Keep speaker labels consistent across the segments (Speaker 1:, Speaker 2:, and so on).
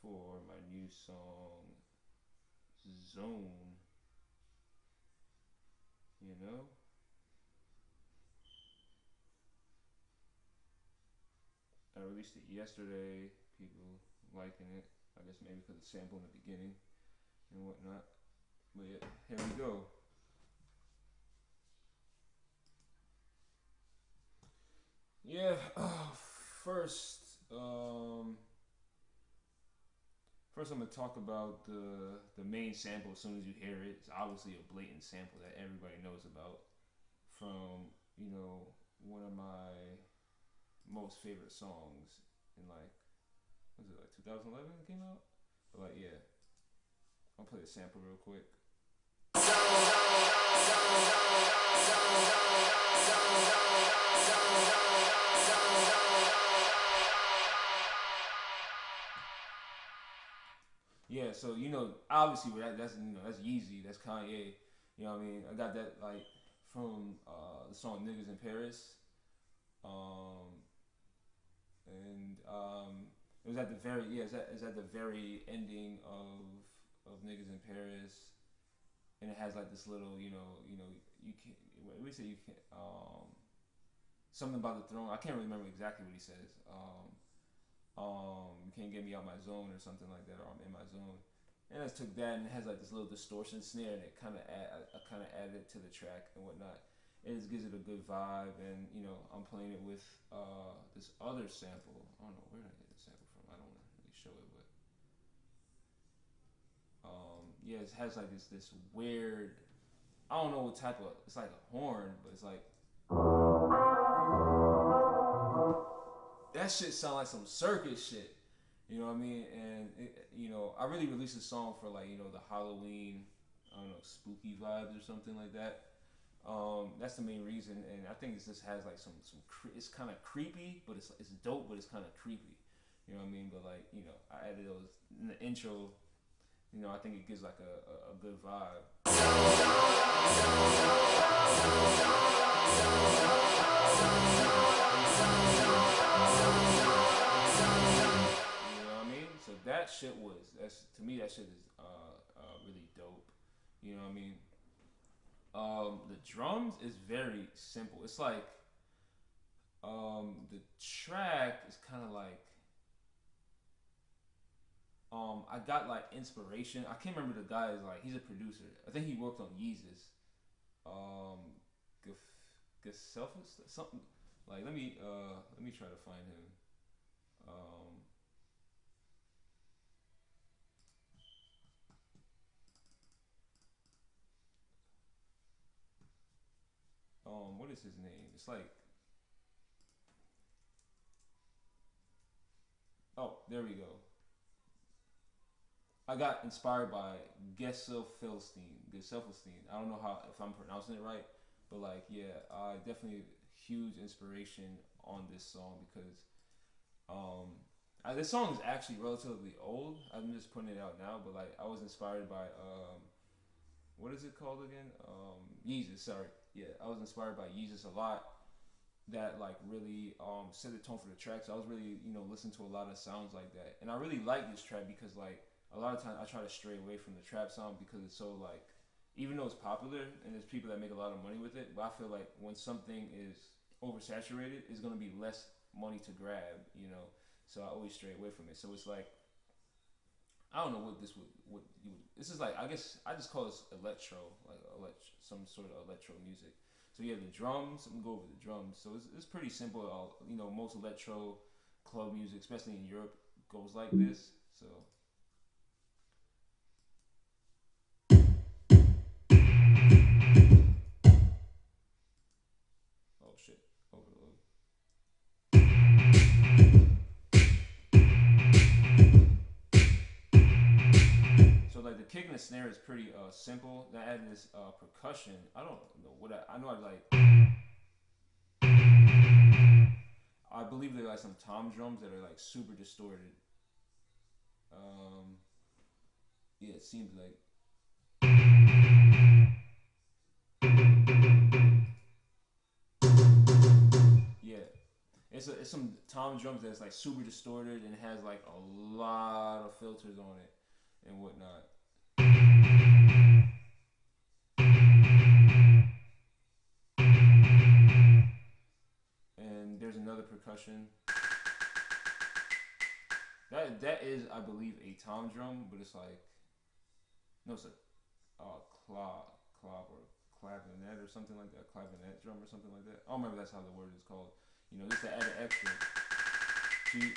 Speaker 1: for my new song Zone. You know, I released it yesterday. People liking it. I guess maybe because the sample in the beginning and whatnot. But yeah, here we go. Yeah. First, first I'm gonna talk about the main sample. As soon as you hear it, it's obviously a blatant sample that everybody knows about from one of my most favorite songs in like was it like 2011 it came out? But like yeah, I'll play the sample real quick. Yeah, so obviously that's that's Yeezy, that's Kanye. You know what I mean? I got that like from the song "Niggas in Paris," um, and it was at the very it's at the very ending of "Niggas in Paris," and it has like this little you can what do we say you can something about the throne. I can't really remember exactly what he says. You can't get me out my zone or something like that, or I'm in my zone. And I just took that and it has like this little distortion snare and it I kind of added it to the track and whatnot. It just gives it a good vibe, and I'm playing it with this other sample. I don't know where did I get the sample from. I don't really show it, but yeah, it has like this weird. I don't know what type of. It's like a horn, but it's like that shit sound like some circus shit. You know what I mean? And I really released a song for like the Halloween, I don't know, spooky vibes or something like that. That's the main reason, and I think it just has like it's kind of creepy, but it's dope, but it's kind of creepy. You know what I mean? But like I added those in the intro. I think it gives like a good vibe. You know what I mean? So that shit was that's to me that shit is really dope. You know what I mean? The drums is very simple. It's like the track is kind of like I got like inspiration. I can't remember the guy is like he's a producer. I think he worked on Yeezus. Um, Gaselfus something like let me try to find him. Um, what is his name? It's like there we go. I got inspired by Gesell Philstein. I don't know how if I'm pronouncing it right, but like yeah, I definitely huge inspiration on this song because this song is actually relatively old. I'm just putting it out now, but like I was inspired by what is it called again? Yeezus. Sorry, yeah, I was inspired by Yeezus a lot. That like really set the tone for the track. So I was really listening to a lot of sounds like that, and I really like this track because like a lot of times I try to stray away from the trap sound because it's so like even though it's popular and there's people that make a lot of money with it, but I feel like when something is oversaturated, it's gonna be less money to grab. So I always stray away from it. So it's like I don't know what you would. This is like I guess I just call this electro, like some sort of electro music. So yeah, the drums. I'm gonna go over the drums. So it's pretty simple. Most electro club music, especially in Europe, goes like this. So oh shit, overload. So like the kick and the snare is pretty simple. Then I added this percussion. I don't know what I know. I believe they're like some tom drums that are like super distorted. Um, yeah, it seems like yeah. it's some tom drums that's like super distorted and has like a lot of filters on it and whatnot. And there's another percussion. That is, I believe, a tom drum, but it's like no, it's a clav or clavinet or something like that, clavinet drum or something like that. I don't remember that's how the word is called. You know, just to add an extra. See,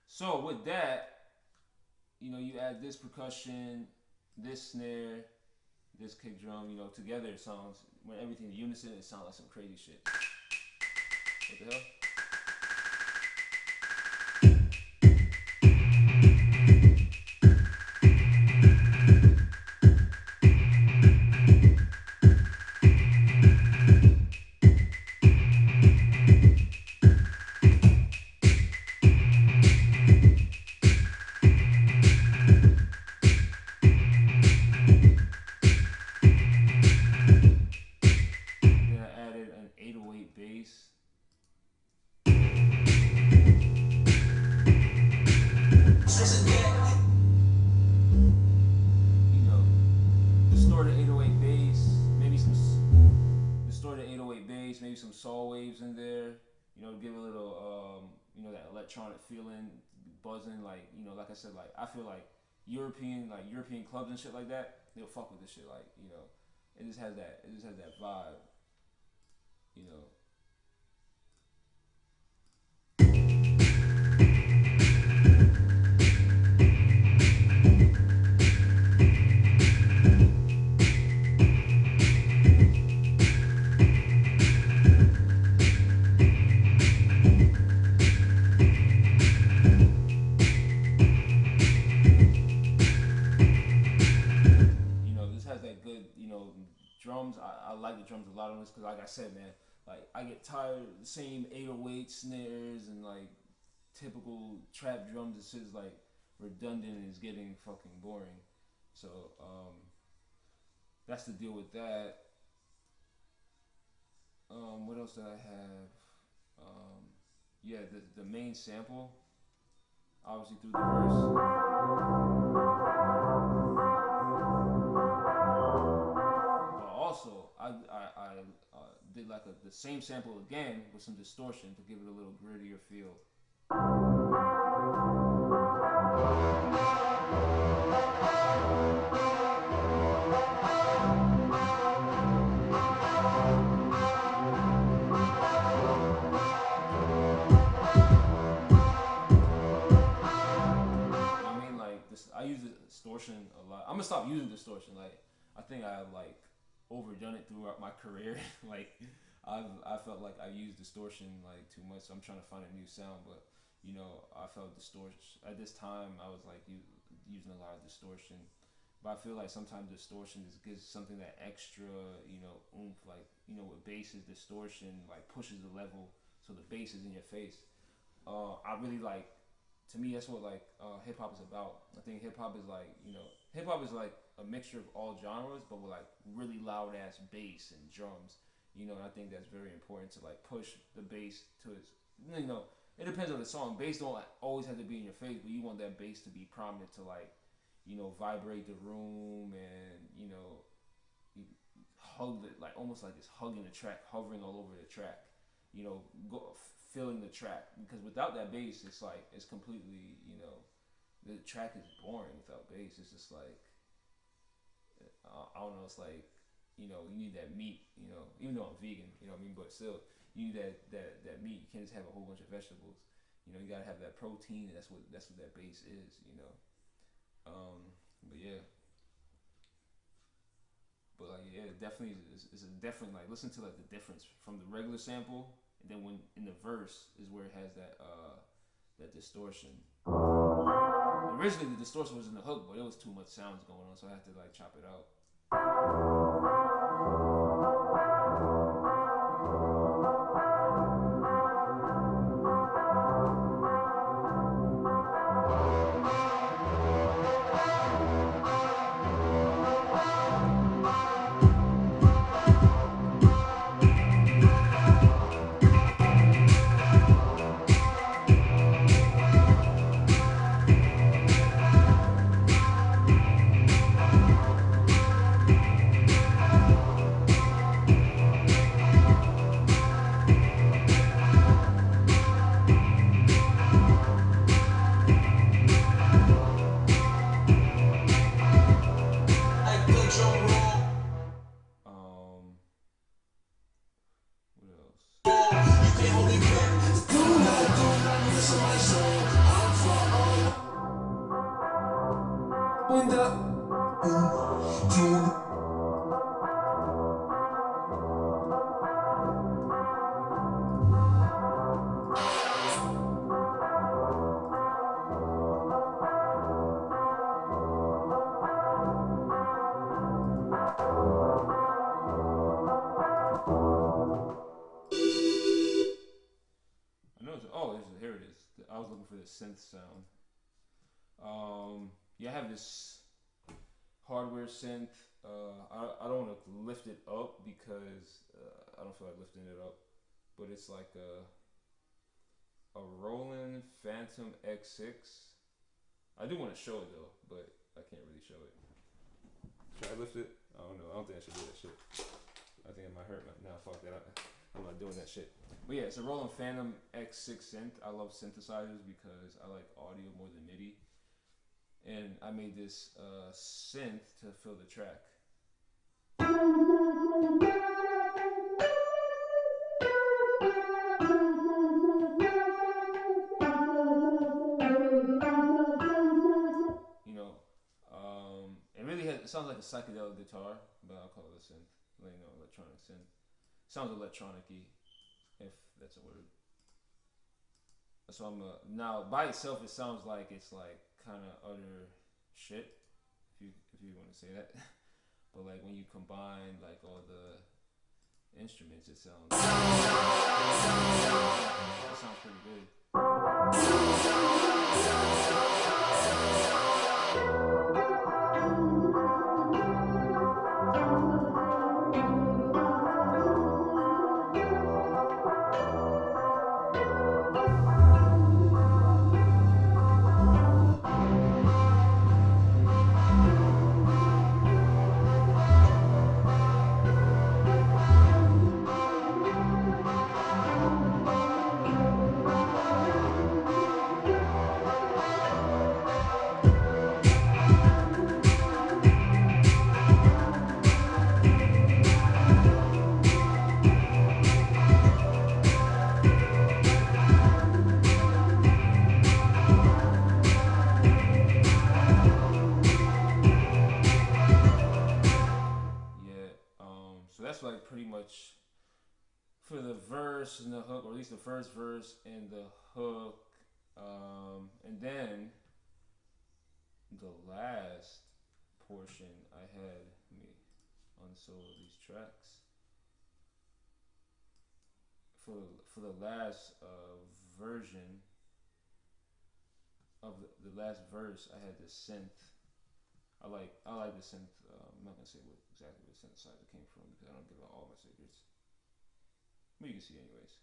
Speaker 1: so with that, you know, you add this percussion, this snare, this kick drum, you know, together it sounds, when everything in unison, it sounds like some crazy shit. What the hell? Then I added an 808 bass. You know, distorted 808 bass, maybe some distorted 808 bass, maybe some saw waves in there. You know, to give a little, you know, that electronic feeling, buzzing. Like, you know, like I said, like I feel like European clubs and shit like that, they'll fuck with this shit. Like, you know, it just has that vibe. You know, this has that good, drums. I like the drums a lot on this because, like I said, man, like I get tired of the same 808 snares and like typical trap drums. It's just like redundant and it's getting fucking boring. So that's the deal with that. What else did I have? Yeah, the main sample, obviously through the verse. But also, I did like the same sample again with some distortion to give it a little grittier feel. I mean, like this, I use the distortion a lot. I'm gonna stop using distortion. Like, I think I like overdone it throughout my career. Like, I felt like I used distortion like too much. So I'm trying to find a new sound, but I felt distortion at this time. I was like using a lot of distortion, but I feel like sometimes distortion just gives something that extra, oomph. Like, with bass is distortion, like pushes the level, so the bass is in your face. I really like. To me, that's what like hip hop is about. I think hip hop is like hip hop is like a mixture of all genres, but with like really loud ass bass and drums. And I think that's very important to like push the bass to its. It depends on the song. Bass don't like, always have to be in your face, but you want that bass to be prominent to like vibrate the room and hug it like almost like it's hugging the track, hovering all over the track. Go filling the track because without that bass, it's like it's completely the track is boring without bass. It's just like I don't know. It's like you need that meat. Even though I'm vegan, what I mean, but still you need that meat. You can't just have a whole bunch of vegetables. You gotta have that protein. And that's what that bass is. But yeah. But like yeah, it definitely is a definitely like listen to like the difference from the regular sample and then when in the verse is where it has that distortion. Originally the distortion was in the hook, but it was too much sounds going on, so I had to like chop it out. I was looking for the synth sound. Yeah, I have this hardware synth. I don't want to lift it up because I don't feel like lifting it up. But it's like a Roland Phantom X6. I do want to show it though, but I can't really show it. Should I lift it? I don't know. I don't think I should do that shit. I think it might hurt. Nah, fuck that. I'm not doing that shit. But yeah, it's a Roland Phantom X6 synth. I love synthesizers because I like audio more than MIDI. And I made this synth to fill the track. You know, it really has. It sounds like a psychedelic guitar, but I'll call it a synth. Like, you know, electronic synth. Sounds electronic-y, if that's a word. So now by itself, it sounds like it's like kind of utter shit, if you want to say that. But like when you combine like all the instruments, it sounds pretty good. So that's like pretty much for the verse and the hook, or at least the first verse and the hook. And then the last portion I had me unsolo these tracks. For the last version of the last verse, I had this synth. I like the synth. I'm not gonna say exactly what synthesizer came from because I don't give out all my secrets. But you can see anyways.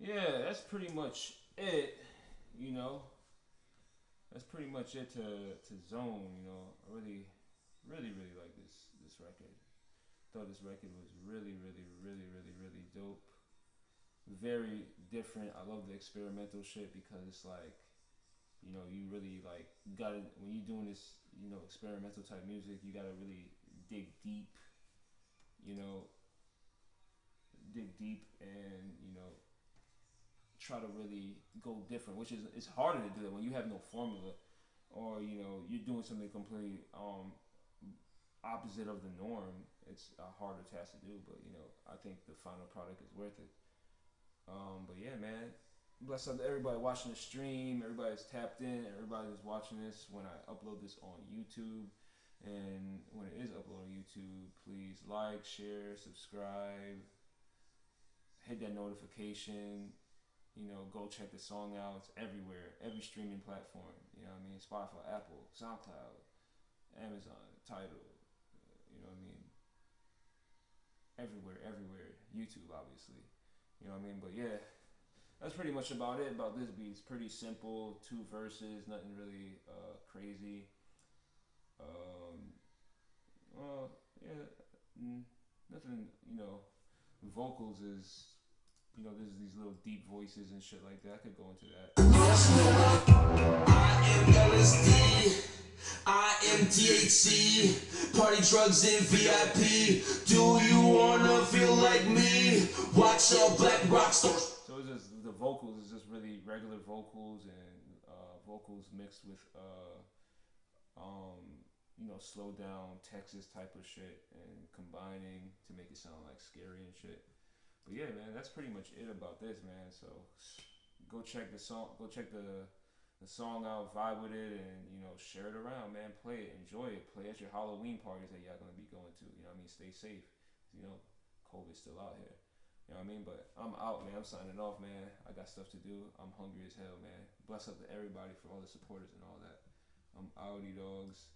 Speaker 1: Yeah, that's pretty much it. You know, that's pretty much it to Zone. You know, I really like this record. Thought this record was really dope. Very different. I love the experimental shit because it's like You know, you really like gotta when you're doing this, you know, experimental type music, you gotta really dig deep. You know, dig deep and try to really go different, which is it's harder to do that when you have no formula, or you're doing something completely opposite of the norm. It's a harder task to do, but I think the final product is worth it. But yeah, man, bless up to everybody watching the stream, everybody that's tapped in, everybody that's watching this when I upload this on YouTube. And when it is uploaded on YouTube, please like, share, subscribe, hit that notification. Go check the song out. It's everywhere, every streaming platform. You know what I mean? Spotify, Apple, SoundCloud, Amazon, Tidal. You know what I mean? Everywhere, everywhere. YouTube, obviously. You know what I mean? But yeah, that's pretty much about it. About this beat, it's pretty simple. Two verses, nothing really crazy. Um, well, yeah, nothing. Vocals is there's these little deep voices and shit like that. I could go into that. I am LSD. I am THC. Party drugs in VIP. Do you wanna feel like me? Watch all black rock stars. So it's just the vocals is just really regular vocals and vocals mixed with slow down Texas type of shit and combining to make it sound like scary and shit. But yeah, man, that's pretty much it about this, man. So go check the song, go check the song out, vibe with it, and share it around, man. Play it, enjoy it, play at your Halloween parties that y'all gonna be going to. You know what I mean? Stay safe. COVID's still out here. You know what I mean? But I'm out, man. I'm signing off, man. I got stuff to do. I'm hungry as hell, man. Bless up to everybody for all the supporters and all that. I'm outie dogs.